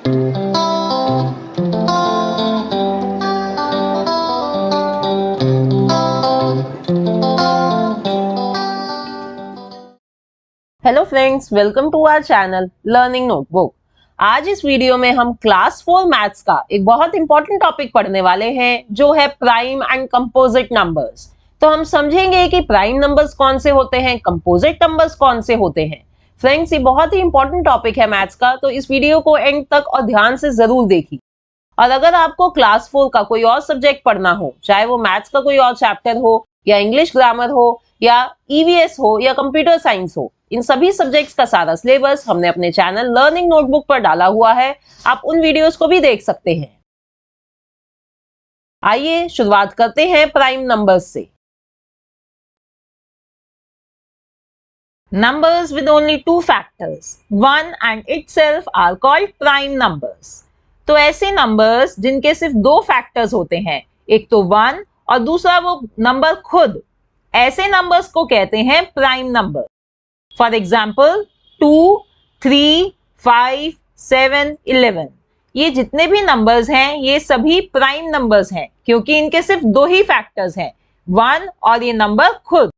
Hello friends, welcome to our channel learning notebook. आज इस video में हम क्लास 4 मैथ्स का एक बहुत इंपॉर्टेंट टॉपिक पढ़ने वाले हैं, जो है प्राइम एंड कंपोजिट नंबर्स। तो हम समझेंगे कि प्राइम नंबर्स कौन से होते हैं, कंपोजिट नंबर्स कौन से होते हैं। फ्रेंड्स, ये बहुत ही इंपॉर्टेंट टॉपिक है मैथ्स का, तो इस वीडियो को एंड तक और ध्यान से जरूर देखिए। और अगर आपको क्लास 4 का कोई और सब्जेक्ट पढ़ना हो, चाहे वो मैथ्स का कोई और चैप्टर हो या इंग्लिश ग्रामर हो या ईवीएस हो या कंप्यूटर साइंस हो, इन सभी सब्जेक्ट्स का सारा सिलेबस हमने अपने चैनल लर्निंग नोटबुक पर डाला हुआ है। आप उन वीडियोस को भी देख सकते हैं। आइए शुरुआत करते हैं प्राइम नंबर्स से। Numbers with only two factors, 1 and itself are called prime numbers. तो ऐसे नंबर्स जिनके सिर्फ दो फैक्टर्स होते हैं, एक तो 1 और दूसरा वो नंबर खुद, ऐसे नंबर्स को कहते हैं प्राइम नंबर। फॉर एग्जाम्पल 2, 3, 5, 7, 11, ये जितने भी नंबर्स हैं ये सभी प्राइम नंबर्स हैं, क्योंकि इनके सिर्फ दो ही फैक्टर्स हैं, 1 और ये नंबर खुद।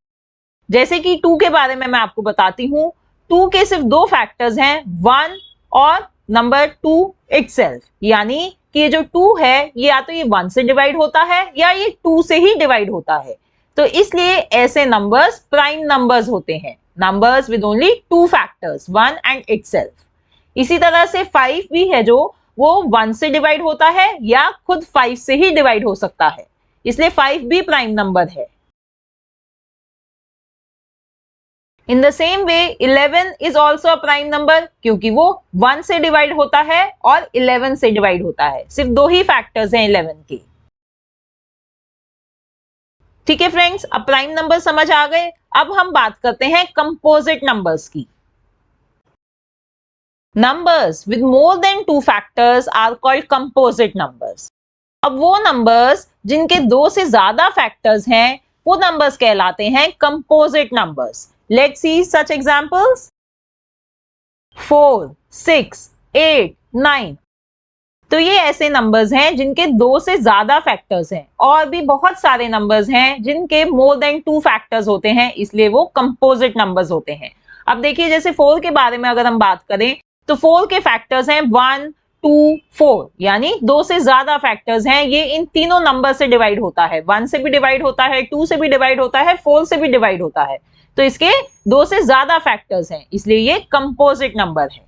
जैसे कि 2 के बारे में मैं आपको बताती हूं। 2 के सिर्फ दो फैक्टर्स हैं, 1 और नंबर 2 इटसेल्फ। यानी कि ये जो 2 है ये या तो ये 1 से डिवाइड होता है या ये 2 से ही डिवाइड होता है। तो इसलिए ऐसे नंबर्स प्राइम नंबर्स होते हैं, numbers with only two factors, 1 and itself. इसी तरह से 5 भी है, जो वो 1 से डिवाइड होता है या खुद 5 से ही डिवाइड हो सकता है, इसलिए 5 भी प्राइम नंबर है। In the same way 11 is also a prime number, क्योंकि वो 1 से डिवाइड होता है और 11 से डिवाइड होता है। सिर्फ दो ही फैक्टर्स हैं 11 के। ठीक है फ्रेंड्स, अब प्राइम नंबर समझ आ गए। अब हम बात करते हैं कंपोजिट नंबर्स की। Numbers with more than two factors are called composite numbers. अब वो नंबर्स जिनके दो से ज्यादा फैक्टर्स हैं, वो नंबर्स कहलाते हैं composite numbers. Let's see such examples. 4, 6, 8, 9। तो ये ऐसे नंबर्स हैं जिनके दो से ज्यादा फैक्टर्स हैं, और भी बहुत सारे नंबर्स हैं जिनके मोर देन टू फैक्टर्स होते हैं, इसलिए वो कंपोजिट नंबर्स होते हैं। अब देखिए, जैसे 4 के बारे में अगर हम बात करें तो 4 के फैक्टर्स हैं 1, 2, 4, यानी दो से ज्यादा फैक्टर्स हैं। ये इन तीनों नंबर से डिवाइड होता है, 1 से भी डिवाइड होता है, 2 से भी डिवाइड होता है, 4 से भी डिवाइड होता है। तो इसके दो से ज्यादा फैक्टर्स हैं, इसलिए ये कंपोजिट नंबर है।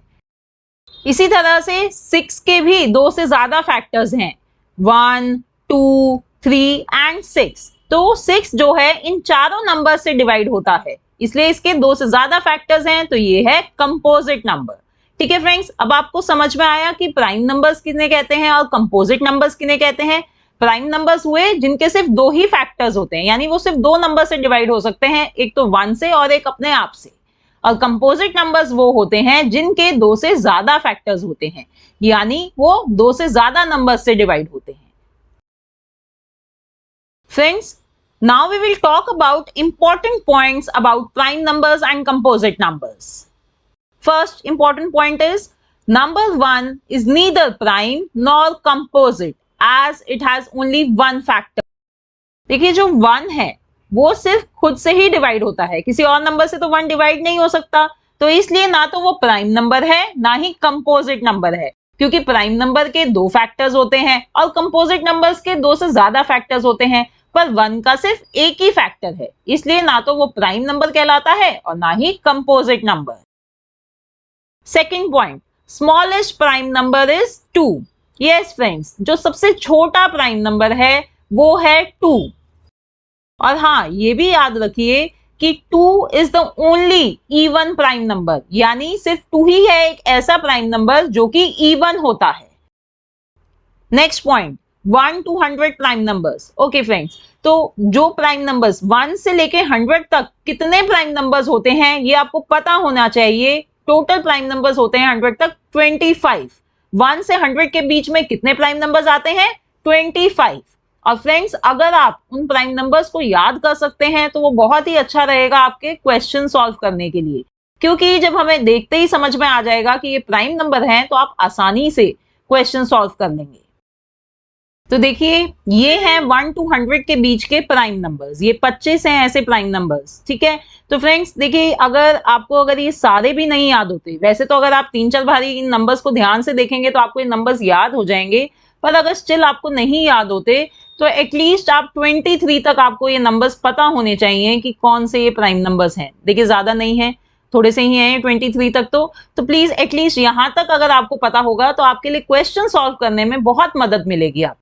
इसी तरह से 6 के भी दो से ज्यादा फैक्टर्स हैं, 1, 2, 3 एंड 6। तो 6 जो है इन चारों नंबर से डिवाइड होता है, इसलिए इसके दो से ज्यादा फैक्टर्स हैं, तो ये है कंपोजिट नंबर। ठीक है फ्रेंड्स, अब आपको समझ में आया कि प्राइम नंबर्स किन्हें कहते हैं और कंपोजिट नंबर्स किन्हें कहते हैं। प्राइम नंबर्स हुए जिनके सिर्फ दो ही फैक्टर्स होते हैं, यानी वो सिर्फ दो नंबर से डिवाइड हो सकते हैं, एक तो 1 से और एक अपने आप से। और कंपोजिट नंबर्स वो होते हैं जिनके दो से ज्यादा फैक्टर्स होते हैं, यानी वो दो से ज्यादा नंबर्स से डिवाइड होते हैं। Friends, now we will talk about important points about prime numbers and composite numbers. First important point is number 1 is neither prime nor composite as it has only one factor. देखिए, जो 1 है वो सिर्फ खुद से ही divide होता है, किसी और नंबर से तो 1 डिवाइड नहीं हो सकता। तो इसलिए ना तो वो प्राइम नंबर है ना ही कंपोजिट नंबर है, क्योंकि प्राइम नंबर के दो फैक्टर्स होते हैं और कंपोजिट नंबर्स के दो से ज्यादा फैक्टर्स होते हैं, पर 1 का सिर्फ एक ही फैक्टर है, इसलिए ना तो वो प्राइम नंबर कहलाता है और ना ही composite number. Second point, smallest prime number is 2। Yes friends, जो सबसे छोटा प्राइम नंबर है वो है 2। और हाँ, ये भी याद रखिए कि 2 is the only even prime number, यानी सिर्फ 2 ही है एक ऐसा प्राइम नंबर जो कि इवन होता है। Next point, 1 to 100 prime numbers. Okay friends, तो जो प्राइम नंबर्स 1 से लेके 100 तक कितने प्राइम नंबर्स होते हैं ये आपको पता होना चाहिए। टोटल प्राइम नंबर्स होते हैं 100 तक 25। 1 से 100 के बीच में कितने प्राइम नंबर्स आते हैं? 25। और फ्रेंड्स, अगर आप उन प्राइम नंबर्स को याद कर सकते हैं तो वो बहुत ही अच्छा रहेगा आपके क्वेश्चन सॉल्व करने के लिए, क्योंकि जब हमें देखते ही समझ में आ जाएगा कि ये प्राइम नंबर हैं तो आप आसानी से क्वेश्चन सॉल्व कर लेंगे। तो देखिए ये है 1 to 100 के बीच के प्राइम नंबर्स, ये 25 हैं ऐसे प्राइम नंबर्स, ठीक है। तो फ्रेंड्स देखिए अगर ये सारे भी नहीं याद होते, वैसे तो अगर आप 3-4 बार इन नंबर्स को ध्यान से देखेंगे तो आपको ये नंबर्स याद हो जाएंगे, पर अगर स्टिल आपको नहीं याद होते तो एटलीस्ट आप 23 तक आपको ये नंबर्स पता होने चाहिए कि कौन से ये प्राइम नंबर्स हैं। देखिए ज्यादा नहीं है, थोड़े से ही हैं 23 तक, तो प्लीज एटलीस्ट यहां तक अगर आपको पता होगा तो आपके लिए क्वेश्चन सॉल्व करने में बहुत मदद मिलेगी आप।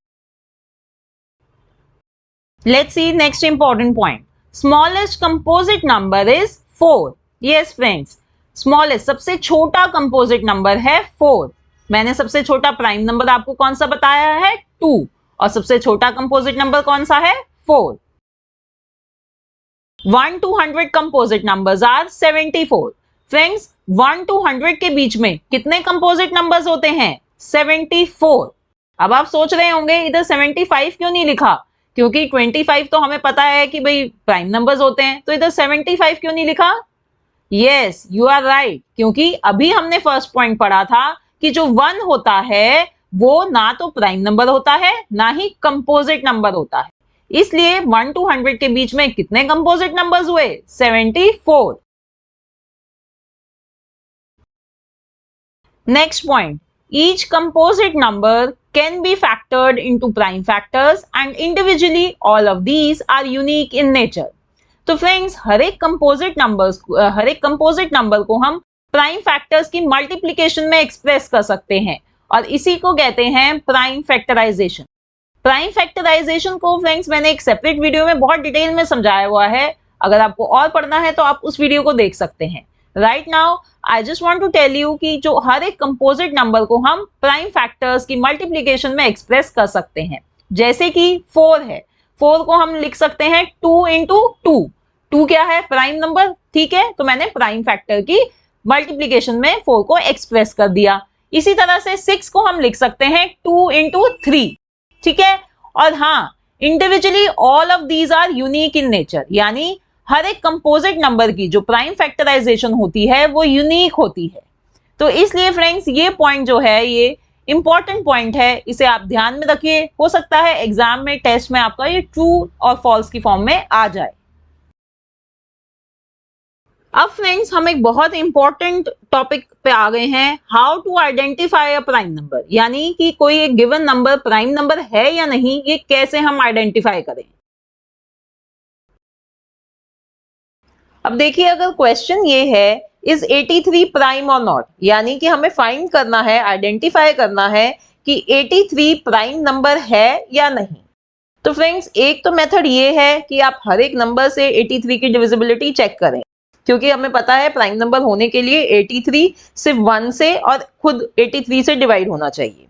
Let's see next important point. Smallest composite number is 4. Yes friends, smallest सबसे छोटा composite number है 4. मैंने सबसे छोटा प्राइम नंबर आपको कौन सा बताया है 2, और सबसे छोटा कंपोजिट नंबर कौन सा है 4. 1 to 100 composite numbers are 74. Friends 1 to 100 के बीच में कितने कंपोजिट नंबर्स होते हैं 74. अब आप सोच रहे होंगे इधर 75 क्यों नहीं लिखा, क्योंकि 25 तो हमें पता है कि भाई प्राइम नंबर्स होते हैं, तो इधर 75 क्यों नहीं लिखा। यस यू आर राइट, क्योंकि अभी हमने फर्स्ट पॉइंट पढ़ा था कि जो 1 होता है वो ना तो प्राइम नंबर होता है ना ही कंपोजिट नंबर होता है, इसलिए 1 to 100 के बीच में कितने कंपोजिट नंबर्स हुए 74. Next point, each composite number can be factored into prime factors and individually all of these are unique in nature. तो फ्रेंड्स हर एक कंपोजिट नंबर को हम प्राइम फैक्टर्स की मल्टीप्लिकेशन में एक्सप्रेस कर सकते हैं और इसी को कहते हैं प्राइम फैक्टराइजेशन. प्राइम फैक्टराइजेशन को फ्रेंड्स मैंने एक सेपरेट वीडियो में बहुत डिटेल में समझाया हुआ है, अगर आपको और पढ़ना है तो आप उस वीडियो को देख सकते हैं. Right now I just want to tell you कि जो हर एक कंपोजिट नंबर को हम प्राइम फैक्टर्स की मल्टीप्लिकेशन में एक्सप्रेस कर सकते हैं. जैसे कि 4 है, 4 को हम लिख सकते हैं 2 into 2. 2 क्या है प्राइम नंबर, ठीक है, तो मैंने प्राइम फैक्टर की मल्टीप्लिकेशन में 4 को एक्सप्रेस कर दिया. इसी तरह से 6 को हम लिख सकते हैं 2 into 3, ठीक है. और हाँ, individually all of these are unique in nature, यानी हर एक कंपोजिट नंबर की जो प्राइम फैक्टराइजेशन होती है वो यूनिक होती है. तो इसलिए फ्रेंड्स ये पॉइंट जो है ये इंपॉर्टेंट पॉइंट है, इसे आप ध्यान में रखिए. हो सकता है एग्जाम में टेस्ट में आपका ये ट्रू और फॉल्स की फॉर्म में आ जाए. अब फ्रेंड्स हम एक बहुत इंपॉर्टेंट टॉपिक पे आ गए हैं, how to identify a prime number, यानी कि कोई एक गिवन नंबर प्राइम नंबर है या नहीं ये कैसे हम आइडेंटिफाई करें. अब देखिए अगर क्वेश्चन ये है इज 83 प्राइम और नॉट, यानी कि हमें फाइंड करना है, आइडेंटिफाई करना है कि 83 प्राइम नंबर है या नहीं. तो फ्रेंड्स एक तो मेथड ये है कि आप हर एक नंबर से 83 की डिविजिबिलिटी चेक करें, क्योंकि हमें पता है प्राइम नंबर होने के लिए 83 सिर्फ 1 से और खुद 83 से डिवाइड होना चाहिए.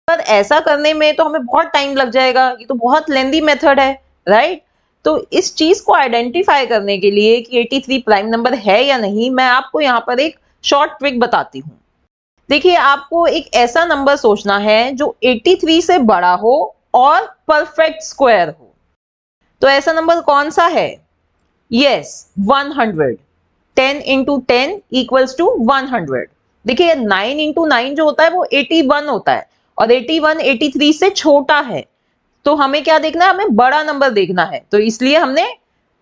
पर ऐसा करने में तो हमें बहुत टाइम लग जाएगा, ये तो बहुत लेंदी मेथड है, राइट. तो इस चीज को आइडेंटिफाई करने के लिए कि 83 प्राइम नंबर है या नहीं, मैं आपको यहाँ पर एक शॉर्ट ट्रिक बताती हूँ. देखिए आपको एक ऐसा नंबर सोचना है जो 83 से बड़ा हो और परफेक्ट स्क्वायर हो. तो ऐसा नंबर कौन सा है, यस 100. 10 into 10 equals to 100. देखिए 9 into 9 जो होता है वो 81 होता है और 81 83 से छोटा है, तो हमें क्या देखना है, हमें बड़ा नंबर देखना है, तो इसलिए हमने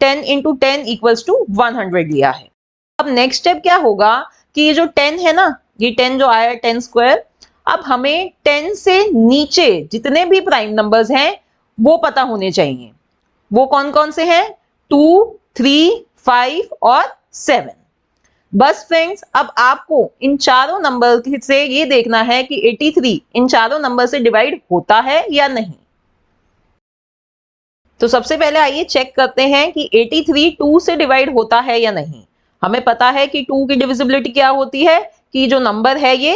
10 into 10 equals to 100 लिया है. अब नेक्स्ट स्टेप क्या होगा कि ये जो 10 है ना, ये 10 जो आया 10 स्क्वायर, अब हमें 10 से नीचे जितने भी प्राइम नंबर्स हैं वो पता होने चाहिए. वो कौन कौन से हैं, 2, 3, 5 और 7. बस फ्रेंड्स अब आपको इन चारों नंबर से ये देखना है कि 83 इन चारों नंबर से डिवाइड होता है या नहीं. तो सबसे पहले आइए चेक करते हैं कि 83 2 से डिवाइड होता है या नहीं. हमें पता है कि 2 की डिविजिबिलिटी क्या होती है कि जो नंबर है ये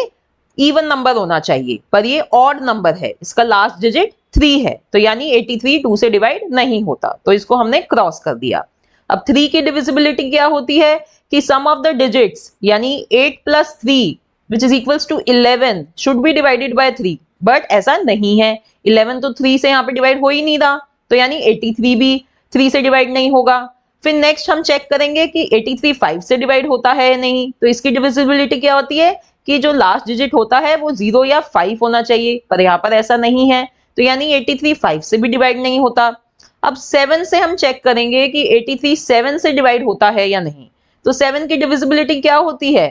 इवन नंबर होना चाहिए, पर ये ऑड नंबर है, इसका लास्ट डिजिट 3 है, तो यानी 83 2 से डिवाइड नहीं होता, तो इसको हमने क्रॉस कर दिया. अब 3 की डिविजिबिलिटी क्या होती है कि सम ऑफ द डिजिट्स यानी 8 + 3 which is equals to 11 should be divided by 3, but ऐसा नहीं है. 11 तो 3 से यहाँ पे डिवाइड हो ही नहीं रहा, तो यानी 83 भी 3 से डिवाइड नहीं होगा. फिर नेक्स्ट हम चेक करेंगे कि 83 5 से डिवाइड होता है या नहीं, तो इसकी डिविजिबिलिटी क्या होती है कि जो लास्ट डिजिट होता है वो 0 या 5 होना चाहिए, पर यहाँ पर ऐसा नहीं है, तो यानी 83 5 से भी डिवाइड नहीं होता। अब 7 से हम चेक करेंगे कि 83 7 से डिवाइड होता है या नहीं। तो 7 की डिविजिबिलिटी क्या होती है?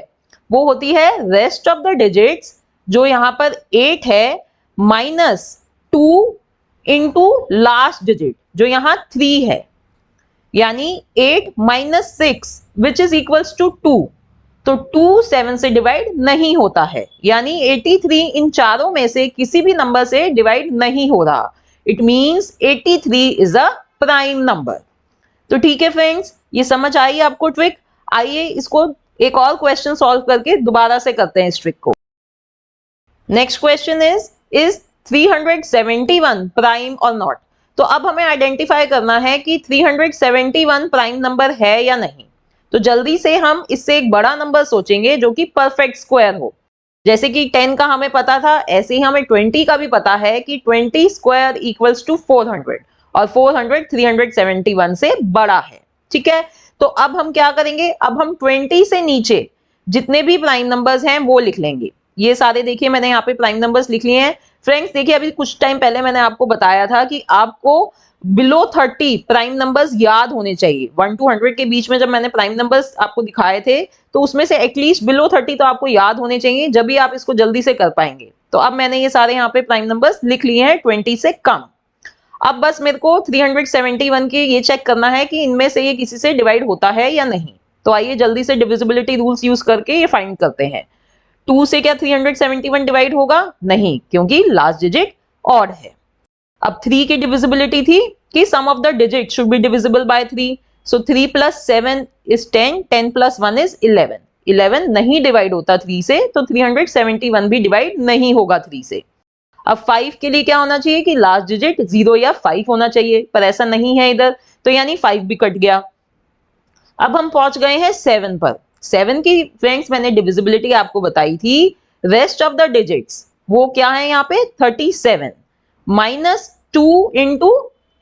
वो होती है रेस्ट ऑफ द डिजिट्स, जो यहाँ पर 8 है, -2 इंटू लास्ट डिजिट जो यहाँ 3 है, यानी 8 - 6 विच इज इक्वल्स टू 2। तो 2 7 से डिवाइड नहीं होता है, यानी 83 इन चारों में से किसी भी नंबर से डिवाइड नहीं हो रहा। It means 83 is a prime number. तो ठीक है फ्रेंड्स, ये समझ आई आपको ट्रिक। आइए इसको एक और क्वेश्चन सॉल्व करके दोबारा से करते हैं इस ट्रिक को। नेक्स्ट क्वेश्चन इज 371 प्राइम और नॉट। तो अब हमें आइडेंटिफाई करना है कि 371 प्राइम नंबर है या नहीं। तो जल्दी से हम इससे एक बड़ा नंबर सोचेंगे जो कि परफेक्ट स्क्वायर हो। जैसे कि 10 का हमें पता था, ऐसे ही हमें 20 का भी पता है कि 20 स्क्वायर इक्वल्स टू 400 और 400 371 से बड़ा है। ठीक है, तो अब हम क्या करेंगे, अब हम 20 से नीचे जितने भी प्राइम नंबर्स हैं वो लिख लेंगे। ये सारे देखिए मैंने यहाँ पे प्राइम नंबर्स लिख लिए हैं। फ्रेंड्स देखिए, अभी कुछ टाइम पहले मैंने आपको बताया था कि आपको बिलो 30 प्राइम नंबर्स याद होने चाहिए। 1 to 100 के बीच में जब मैंने प्राइम नंबर्स आपको दिखाए थे, तो उसमें से एटलीस्ट बिलो 30 तो आपको याद होने चाहिए, जब भी आप इसको जल्दी से कर पाएंगे। तो अब मैंने ये सारे यहाँ पे प्राइम नंबर्स लिख लिए हैं 20 से कम। अब बस मेरे को 371 के ये चेक करना है कि इनमें से ये किसी से डिवाइड होता है या नहीं। तो आइए जल्दी से डिविजिबिलिटी रूल्स यूज करके ये फाइंड करते हैं। 2 से क्या 371 डिवाइड होगा? नहीं, क्योंकि लास्ट डिजिट ऑड है। अब 3 की डिविजिबिलिटी थी कि sum of the digit should be divisible by 3। So 3 + 7 is 10, 10 + 1 is 11। 11 नहीं डिवाइड होता 3 से, तो 371 भी डिवाइड नहीं होगा 3 से। अब 5 के लिए क्या होना चाहिए कि लास्ट डिजिट 0 या 5 होना चाहिए, पर ऐसा नहीं है इधर, तो यानी 5 भी कट गया। अब हम पहुंच गए हैं 7 पर। 7 की फ्रेंड्स मैंने डिविजिबिलिटी आपको बताई थी। रेस्ट ऑफ द डिजिट्स वो क्या है यहाँ पे 37 -2 इंटू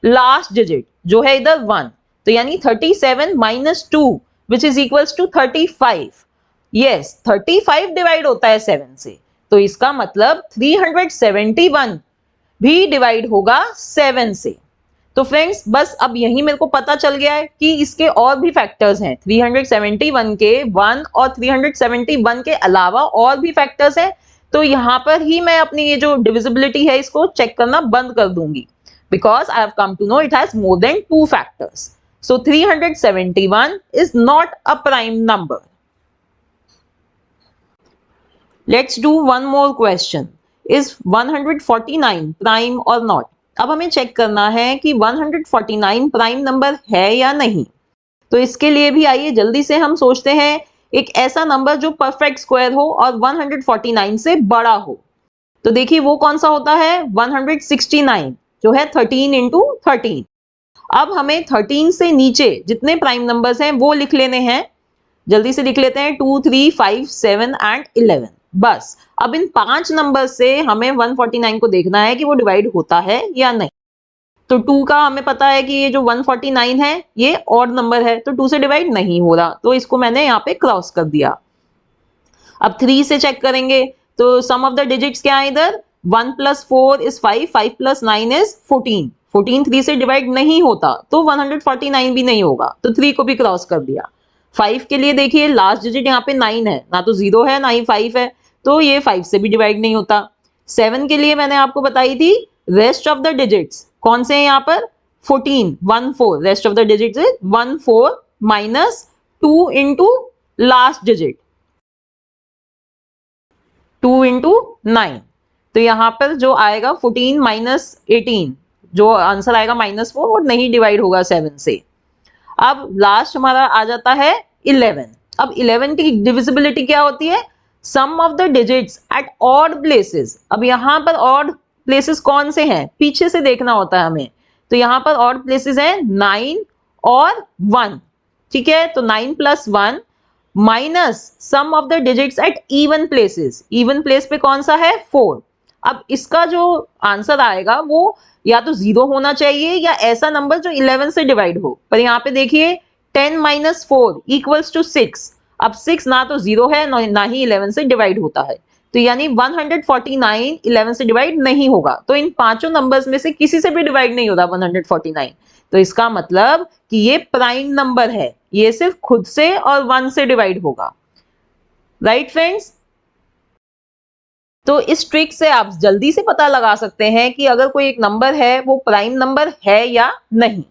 लास्ट डिजिट जो है इधर 1, तो यानी 37 - 2 which is equals to 35। Yes, 35 divide होता है 7 से, तो इसका मतलब 371 भी डिवाइड होगा 7 से। तो फ्रेंड्स बस अब यही मेरे को पता चल गया है कि इसके और भी फैक्टर्स हैं। 371 के 1 और 371 के अलावा और भी फैक्टर्स हैं। तो यहां पर ही मैं अपनी ये जो डिविजिबिलिटी है इसको चेक करना बंद कर दूंगी, because I have come to know it has more than 2 factors. So 371 is not a prime number. Let's do one more question. Is 149 prime और नॉट? अब हमें चेक करना है कि 149 प्राइम नंबर है या नहीं। तो इसके लिए भी आइए जल्दी से हम सोचते हैं एक ऐसा नंबर जो परफेक्ट स्क्वायर हो और 149 से बड़ा हो। तो देखिए वो कौन सा होता है, 169 जो है 13 इंटू 13। अब हमें 13 से नीचे जितने प्राइम नंबर्स हैं वो लिख लेने हैं। जल्दी से लिख लेते हैं 2 3 5 7 एंड 11। बस अब इन 5 नंबर से हमें 149 को देखना है कि वो डिवाइड होता है या नहीं। तो 2 का हमें पता है कि ये जो 149 है ये ऑड नंबर है, तो 2 से डिवाइड नहीं हो रहा, तो इसको मैंने यहाँ पे क्रॉस कर दिया। अब 3 से चेक करेंगे, तो सम ऑफ द डिजिट्स क्या है इधर, 1 + 4 इज 5, 5 + 9 इज 14। 14 3 से डिवाइड नहीं होता, तो 149 भी नहीं होगा, तो 3 को भी क्रॉस कर दिया। 5 के लिए देखिए लास्ट डिजिट यहाँ पे 9 है, ना तो 0 है ना ही 5 है, तो ये 5 से भी डिवाइड नहीं होता। 7 के लिए मैंने आपको बताई थी रेस्ट ऑफ द डिजिट्स कौन से हैं यहाँ पर, 14 1 4, rest of the digits is 1 4 -2 into last digit 2 into 9। तो यहाँ पर जो आएगा 14 - 18, जो आंसर आएगा -4, और नहीं डिवाइड होगा 7 से। अब लास्ट हमारा आ जाता है 11। अब 11 की डिविजिबिलिटी क्या होती है, sum of the digits at odd places. अब यहाँ पर ऑड प्लेसेस कौन से हैं, पीछे से देखना होता है हमें। तो यहाँ पर ऑड प्लेसेस हैं 9 और 1। ठीक है, तो 9 + 1 minus sum of the digits at even places. Even place पे कौन सा है, 4। अब इसका जो आंसर आएगा वो या तो 0 होना चाहिए या ऐसा नंबर जो 11 से डिवाइड हो। पर यहाँ पे देखिए 10 - 4 = 6। अब 6 ना तो 0 है ना ही 11 से डिवाइड होता है, तो यानी 149 11 से डिवाइड नहीं होगा। तो इन पांचों नंबर्स में से किसी से भी डिवाइड नहीं होता 149। तो इसका मतलब कि ये प्राइम नंबर है, ये सिर्फ खुद से और 1 से डिवाइड होगा। Right friends? तो इस ट्रिक से आप जल्दी से पता लगा सकते हैं कि अगर कोई एक नंबर है वो प्राइम नंबर है या नहीं।